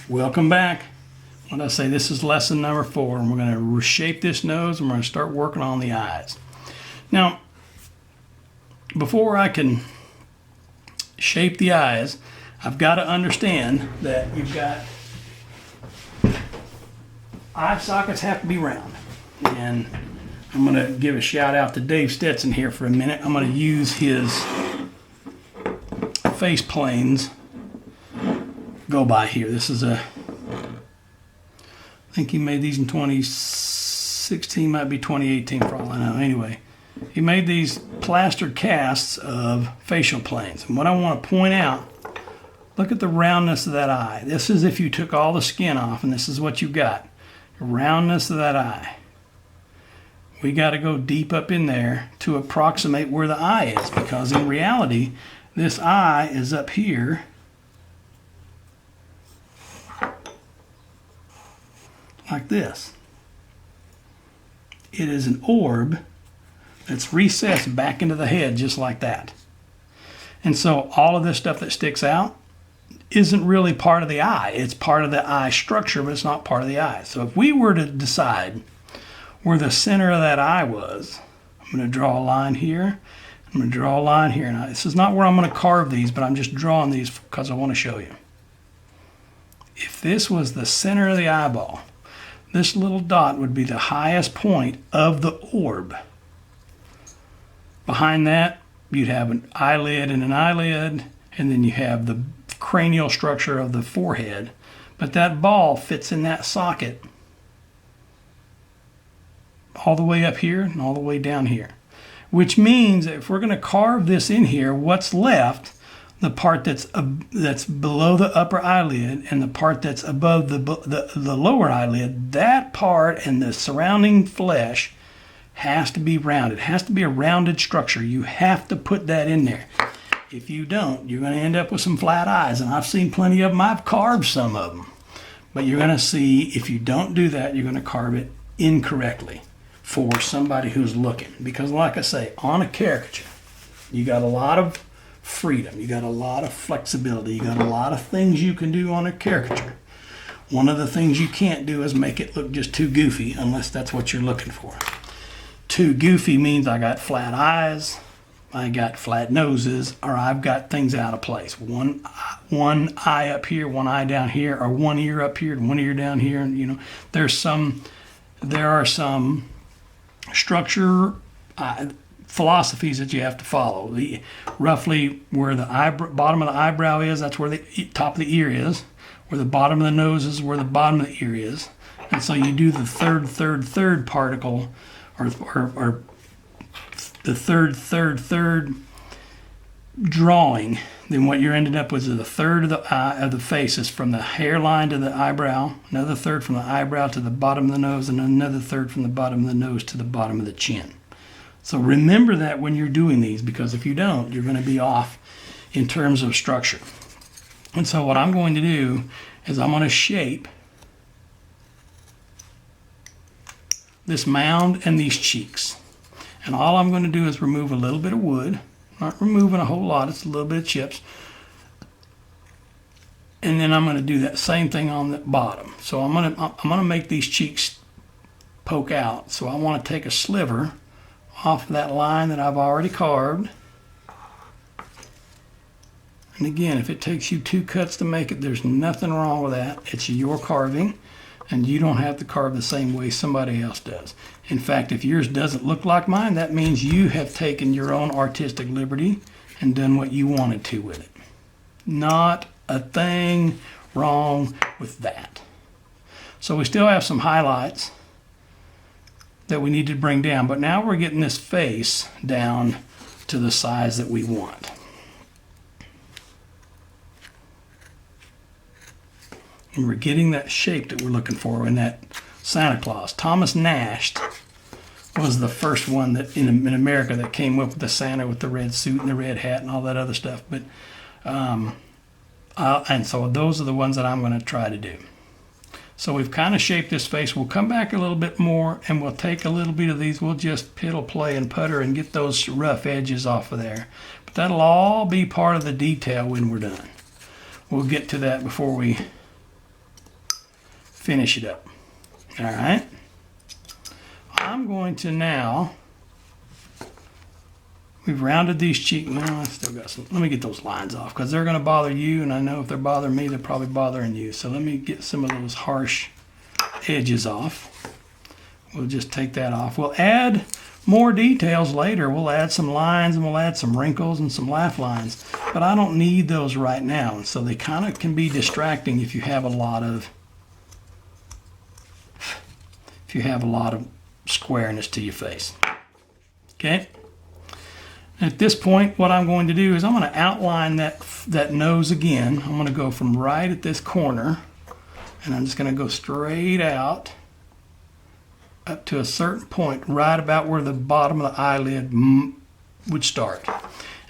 Welcome back. When I say this is lesson number 4, and we're going to reshape this nose and we're going to start working on the eyes. Now, before I can shape the eyes, I've got to understand that you've got eye sockets have to be round. And I'm going to give a shout out to Dave Stetson here for a minute. I'm going to use his face planes go by here. This is I think he made these in 2016, might be 2018 for all I know. Anyway, he made these plaster casts of facial planes. And what I want to point out, look at the roundness of that eye. This is if you took all the skin off, and this is what you got. The roundness of that eye. We got to go deep up in there to approximate where the eye is, because in reality, this eye is up here. Like this. It is an orb that's recessed back into the head just like that. And so all of this stuff that sticks out isn't really part of the eye. It's part of the eye structure, but it's not part of the eye. So if we were to decide where the center of that eye was, I'm going to draw a line here. I'm going to draw a line here. Now, this is not where I'm going to carve these, but I'm just drawing these because I want to show you. If this was the center of the eyeball, this little dot would be the highest point of the orb. Behind that, you'd have an eyelid and an eyelid, and then you have the cranial structure of the forehead. But that ball fits in that socket all the way up here and all the way down here. Which means that if we're going to carve this in here, what's left, the part that's below the upper eyelid and the part that's above the lower eyelid, that part and the surrounding flesh has to be rounded. It has to be a rounded structure. You have to put that in there. If you don't, you're going to end up with some flat eyes. And I've seen plenty of them. I've carved some of them. But you're going to see, if you don't do that, you're going to carve it incorrectly for somebody who's looking. Because like I say, on a caricature, you got a lot of freedom. You got a lot of flexibility. You got a lot of things you can do on a caricature. One of the things you can't do is make it look just too goofy, unless that's what you're looking for. Too goofy means I got flat eyes, I got flat noses, or I've got things out of place. One eye up here, one eye down here, or one ear up here and one ear down here. And you know, there are some structure philosophies that you have to follow. Roughly where the bottom of the eyebrow is, that's where the top of the ear is. Where the bottom of the nose is, where the bottom of the ear is. And so you do the third particle, or the third drawing. Then what you're ending up with is a third of the eye of the face is from the hairline to the eyebrow, another third from the eyebrow to the bottom of the nose, and another third from the bottom of the nose to the bottom of the chin. So remember that when you're doing these, because if you don't, you're going to be off in terms of structure. And so what I'm going to do is I'm going to shape this mound and these cheeks. And all I'm going to do is remove a little bit of wood. Not removing a whole lot, it's a little bit of chips. And then I'm going to do that same thing on the bottom. So I'm going to make these cheeks poke out. So I want to take a sliver off that line that I've already carved. And again, if it takes you 2 cuts to make it, there's nothing wrong with that. It's your carving, and you don't have to carve the same way somebody else does. In fact, if yours doesn't look like mine, that means you have taken your own artistic liberty and done what you wanted to with it. Not a thing wrong with that. So we still have some highlights that we need to bring down, but now we're getting this face down to the size that we want. And we're getting that shape that we're looking for in that Santa Claus. Thomas Nash was the first one that in America that came up with the Santa with the red suit and the red hat and all that other stuff. But and so those are the ones that I'm going to try to do. So we've kind of shaped this face. We'll come back a little bit more and we'll take a little bit of these. We'll just piddle, play, and putter and get those rough edges off of there. But that'll all be part of the detail when we're done. We'll get to that before we finish it up. All right. I'm going to now, we've rounded these cheeks. Well, I still got some. Let me get those lines off because they're going to bother you, and I know if they're bothering me, they're probably bothering you. So let me get some of those harsh edges off. We'll just take that off. We'll add more details later. We'll add some lines and we'll add some wrinkles and some laugh lines, but I don't need those right now. So they kind of can be distracting if you have a lot of squareness to your face. Okay. At this point, what I'm going to do is I'm going to outline that nose again. I'm going to go from right at this corner, and I'm just going to go straight out up to a certain point, right about where the bottom of the eyelid would start.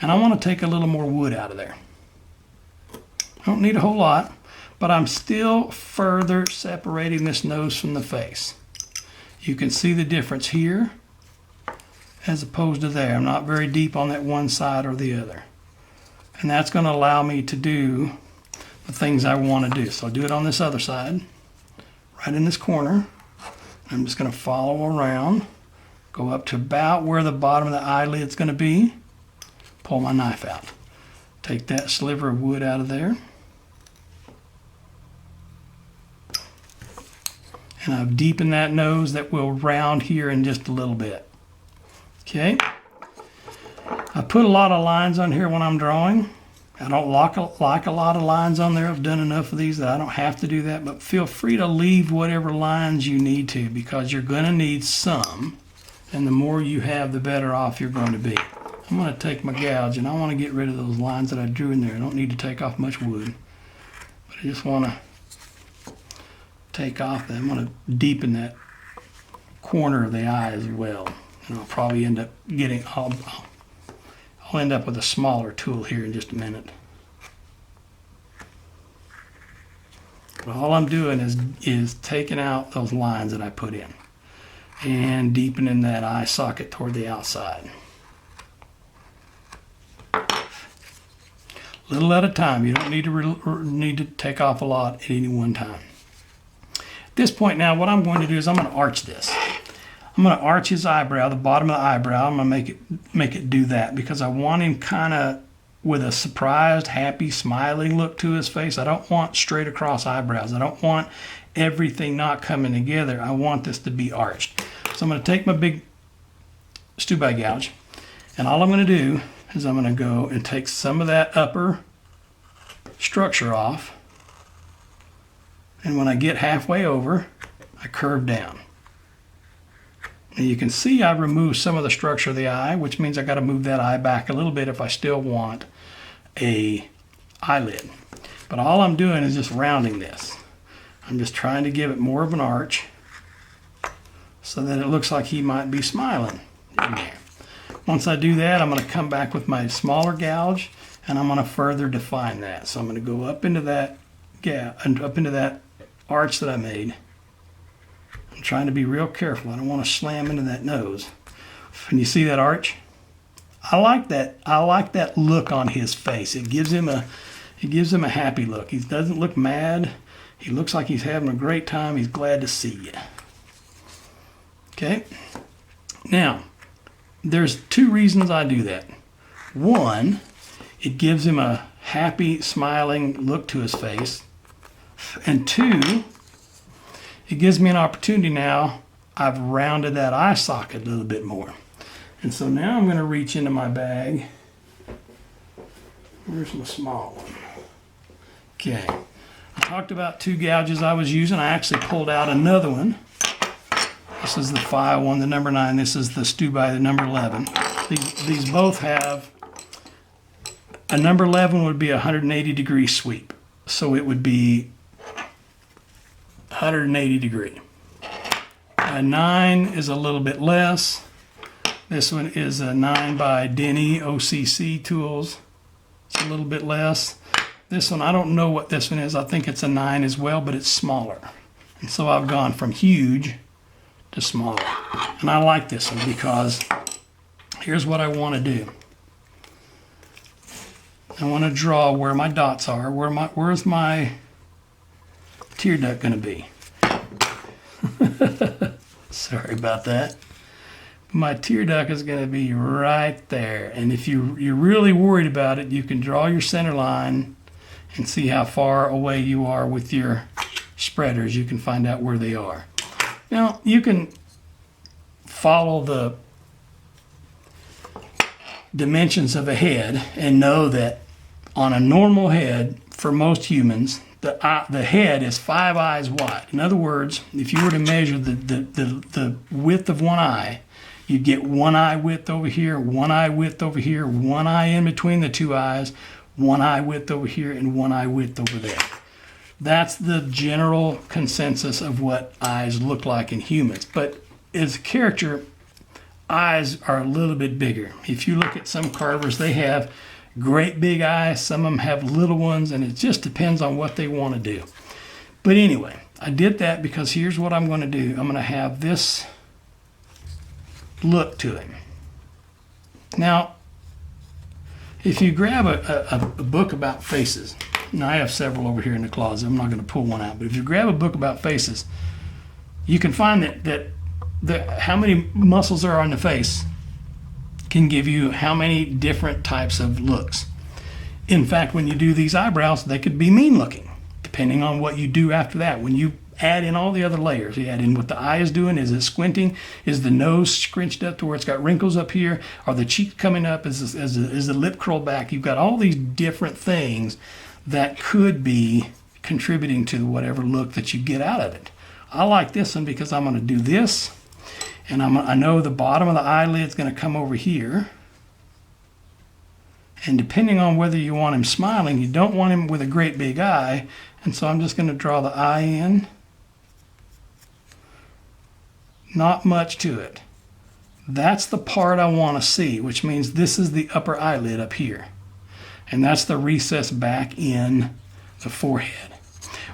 And I want to take a little more wood out of there. I don't need a whole lot, but I'm still further separating this nose from the face. You can see the difference here as opposed to there. I'm not very deep on that one side or the other. And that's going to allow me to do the things I want to do. So I'll do it on this other side, right in this corner. I'm just going to follow around, go up to about where the bottom of the eyelid's going to be, pull my knife out. Take that sliver of wood out of there. And I've deepened that nose that will round here in just a little bit. Okay. I put a lot of lines on here when I'm drawing. I don't like a lot of lines on there. I've done enough of these that I don't have to do that, but feel free to leave whatever lines you need to because you're going to need some, and the more you have, the better off you're going to be. I'm going to take my gouge, and I want to get rid of those lines that I drew in there. I don't need to take off much wood, but I just want to take off that. I'm going to deepen that corner of the eye as well, and I'll probably end up getting I'll end up with a smaller tool here in just a minute. But all I'm doing is taking out those lines that I put in and deepening that eye socket toward the outside. Little at a time. You don't need to take off a lot at any one time. At this point now, what I'm going to do is I'm going to arch this. I'm going to arch his eyebrow, the bottom of the eyebrow. I'm going to make it do that because I want him kind of with a surprised, happy, smiling look to his face. I don't want straight across eyebrows. I don't want everything not coming together. I want this to be arched. So I'm going to take my big stew-by gouge, and all I'm going to do is I'm going to go and take some of that upper structure off, and when I get halfway over, I curve down. And you can see I removed some of the structure of the eye, which means I got to move that eye back a little bit if I still want a eyelid. But all I'm doing is just rounding this. I'm just trying to give it more of an arch so that it looks like he might be smiling in there. Once I do that, I'm going to come back with my smaller gouge and I'm going to further define that. So I'm going to go up into that arch that I made. I'm trying to be real careful. I don't want to slam into that nose. And you see that arch? I like that look on his face. It gives him a happy look. He doesn't look mad. He looks like he's having a great time. He's glad to see you. Okay. Now, there's two reasons I do that. One, it gives him a happy, smiling look to his face. And two, it gives me an opportunity now. I've rounded that eye socket a little bit more. And so now I'm going to reach into my bag. Where's my small one? Okay. I talked about two gouges I was using. I actually pulled out another one. This is the file one, the number 9. This is the stew-by, the number 11. These both have, a number 11 would be a 180 degree sweep. So it would be 180 degree. A 9 is a little bit less. This one is a 9 by Denny OCC tools. It's a little bit less. This one, I don't know what this one is. I think it's a 9 as well, but it's smaller. And so I've gone from huge to smaller. And I like this one because here's what I want to do. I want to draw where my dots are. Where's my tear duct going to be? Sorry about that. My tear duct is going to be right there. And if you're really worried about it, you can draw your center line and see how far away you are with your spreaders. You can find out where they are. Now, you can follow the dimensions of a head and know that on a normal head, for most humans, the head is 5 eyes wide. In other words, if you were to measure the width of one eye, you'd get one eye width over here, one eye width over here, one eye in between the two eyes, one eye width over here, and one eye width over there. That's the general consensus of what eyes look like in humans. But as a caricature, eyes are a little bit bigger. If you look at some carvers, they have great big eyes. Some of them have little ones, and it just depends on what they want to do. But anyway, I did that because here's what I'm going to do. I'm going to have this look to him. Now, if you grab a book about faces, and I have several over here in the closet, I'm not going to pull one out, but if you grab a book about faces, you can find that how many muscles there are on the face can give you how many different types of looks. In fact, when you do these eyebrows, they could be mean looking, depending on what you do after that. When you add in all the other layers, you add in what the eye is doing. Is it squinting? Is the nose scrunched up to where it's got wrinkles up here? Are the cheeks coming up? Is the lip curled back? You've got all these different things that could be contributing to whatever look that you get out of it. I like this one because I'm going to do this, and I know the bottom of the eyelid is going to come over here. And depending on whether you want him smiling, you don't want him with a great big eye, and so I'm just going to draw the eye in. Not much to it. That's the part I want to see, which means this is the upper eyelid up here. And that's the recess back in the forehead.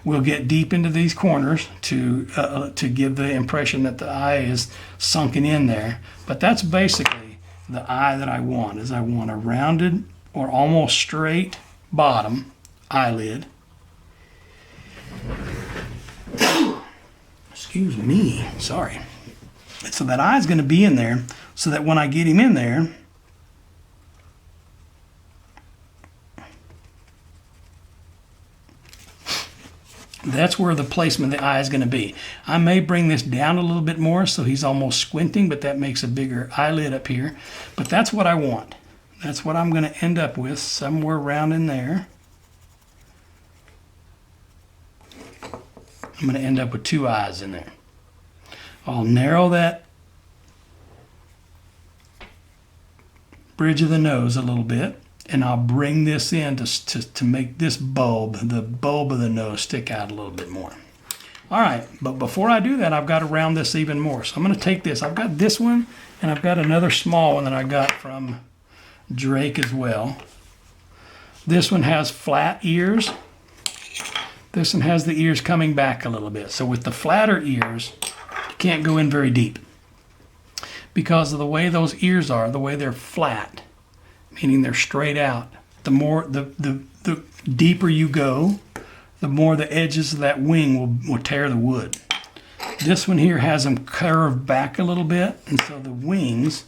We'll get deep into these corners to give the impression that the eye is sunken in there. But that's basically the eye that I want, is I want a rounded or almost straight bottom eyelid. Excuse me, sorry. So that eye's going to be in there so that when I get him in there, that's where the placement of the eye is going to be. I may bring this down a little bit more so he's almost squinting, but that makes a bigger eyelid up here. But that's what I want. That's what I'm going to end up with, somewhere around in there. I'm going to end up with 2 eyes in there. I'll narrow that bridge of the nose a little bit, and I'll bring this in to make this bulb, the bulb of the nose, stick out a little bit more. All right, but before I do that, I've got to round this even more. So I'm going to take this. I've got this one, and I've got another small one that I got from Drake as well. This one has flat ears. This one has the ears coming back a little bit. So with the flatter ears, you can't go in very deep because of the way those ears are, the way they're flat, meaning they're straight out. The more the deeper you go, the more the edges of that wing will tear the wood. This one here has them curved back a little bit, and so the wings,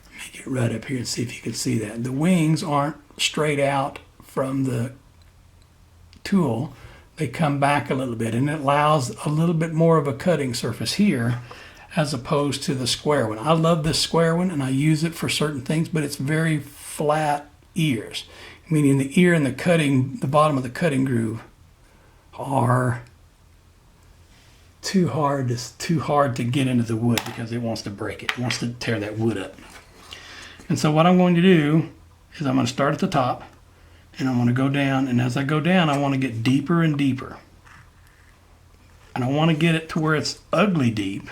let me get right up here and see if you can see that. The wings aren't straight out from the tool. They come back a little bit, and it allows a little bit more of a cutting surface here as opposed to the square one. I love this square one, and I use it for certain things, but it's very flat ears, meaning the ear and the bottom of the cutting groove are too hard to get into the wood because it wants to break it. It wants to tear that wood up. And so what I'm going to do is I'm going to start at the top, and I'm going to go down, and as I go down, I want to get deeper and deeper. And I want to get it to where it's ugly deep.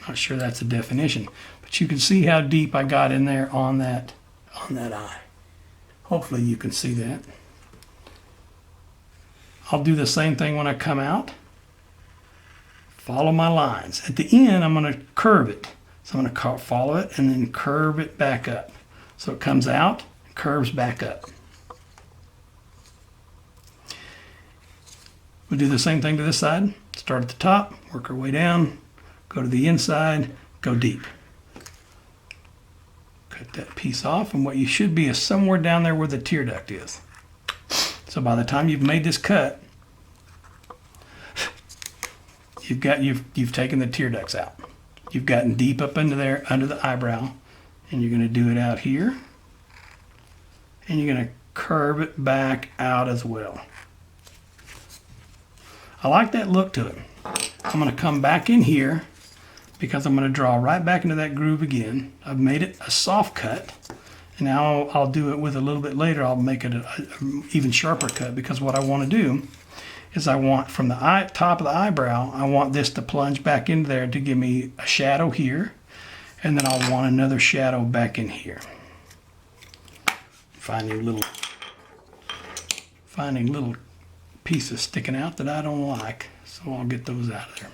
Not sure that's the definition, but you can see how deep I got in there on that eye. Hopefully you can see that. I'll do the same thing when I come out. Follow my lines. At the end, I'm going to curve it. So I'm going to follow it and then curve it back up. So it comes out and curves back up. We'll do the same thing to this side. Start at the top, work our way down, go to the inside, go deep. Cut that piece off, and what you should be is somewhere down there where the tear duct is. So by the time you've made this cut, you've taken the tear ducts out. You've gotten deep up into there under the eyebrow, and you're going to do it out here, and you're going to curve it back out as well. I like that look to it. I'm going to come back in here because I'm going to draw right back into that groove again. I've made it a soft cut, and now I'll do it with a little bit later. I'll make it an even sharper cut, because what I want to do is I want from the top of the eyebrow, I want this to plunge back into there to give me a shadow here, and then I'll want another shadow back in here. Finding little pieces sticking out that I don't like, so I'll get those out of there.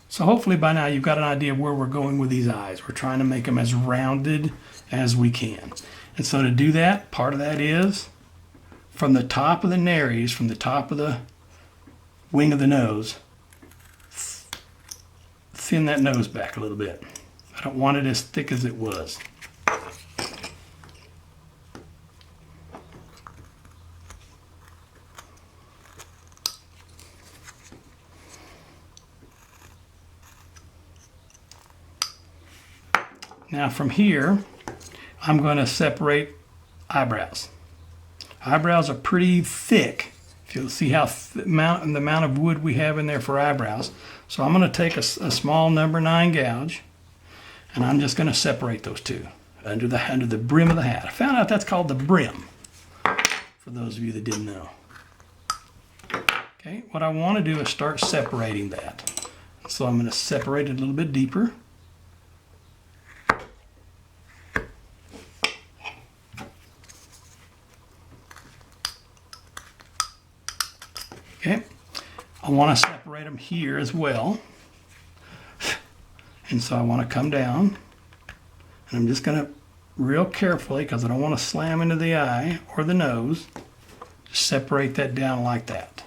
So hopefully by now you've got an idea of where we're going with these eyes. We're trying to make them as rounded as we can. And so to do that, part of that is from the top of the nares, from the top of the wing of the nose, thin that nose back a little bit. I don't want it as thick as it was. Now from here, I'm going to separate eyebrows. Eyebrows are pretty thick. If you'll see how the amount of wood we have in there for eyebrows. So I'm going to take a small number 9 gouge, and I'm just going to separate those two under the brim of the hat. I found out that's called the brim, for those of you that didn't know. Okay, what I want to do is start separating that. So I'm going to separate it a little bit deeper. Okay, I want to separate them here as well. And so I want to come down, and I'm just going to real carefully, because I don't want to slam into the eye or the nose, just separate that down like that.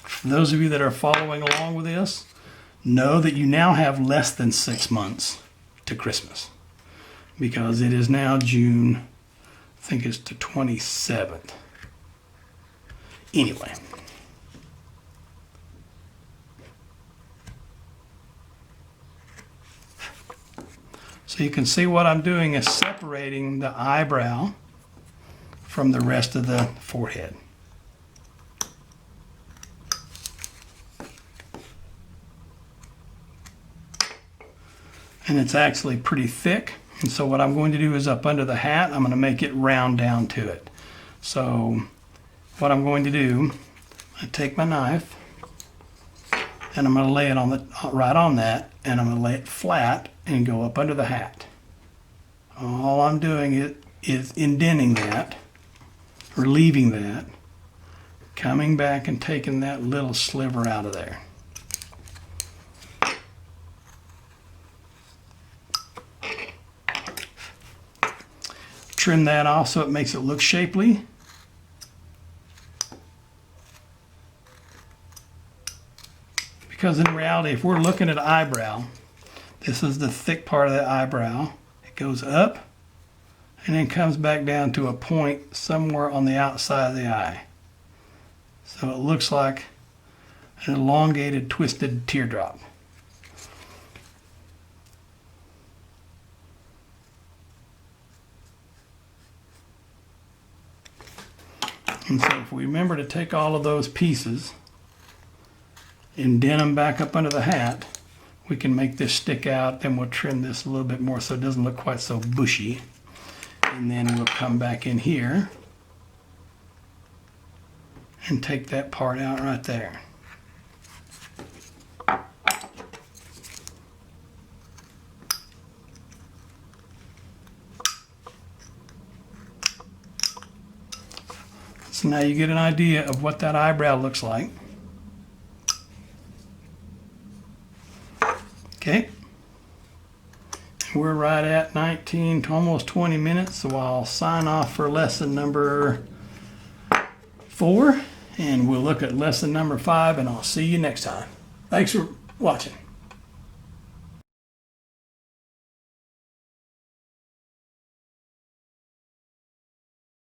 For those of you that are following along with this, know that you now have less than 6 months to Christmas, because it is now June, I think it's the 27th. Anyway. So you can see what I'm doing is separating the eyebrow from the rest of the forehead. And it's actually pretty thick. And so what I'm going to do is up under the hat, I'm going to make it round down to it. So what I'm going to do, I take my knife, and I'm going to lay it on right on that, and I'm going to lay it flat and go up under the hat. All I'm doing is indenting that, or leaving that, coming back and taking that little sliver out of there. Trim that off so it makes it look shapely. Because in reality, if we're looking at eyebrow, this is the thick part of the eyebrow. It goes up and then comes back down to a point somewhere on the outside of the eye. So it looks like an elongated, twisted teardrop. And so if we remember to take all of those pieces, indent them back up under the hat, we can make this stick out. Then we'll trim this a little bit more so it doesn't look quite so bushy. And then we'll come back in here and take that part out right there. So now you get an idea of what that eyebrow looks like. Okay. We're right at 19 to almost 20 minutes, so I'll sign off for lesson number 4, and we'll look at lesson number 5, and I'll see you next time. Thanks for watching.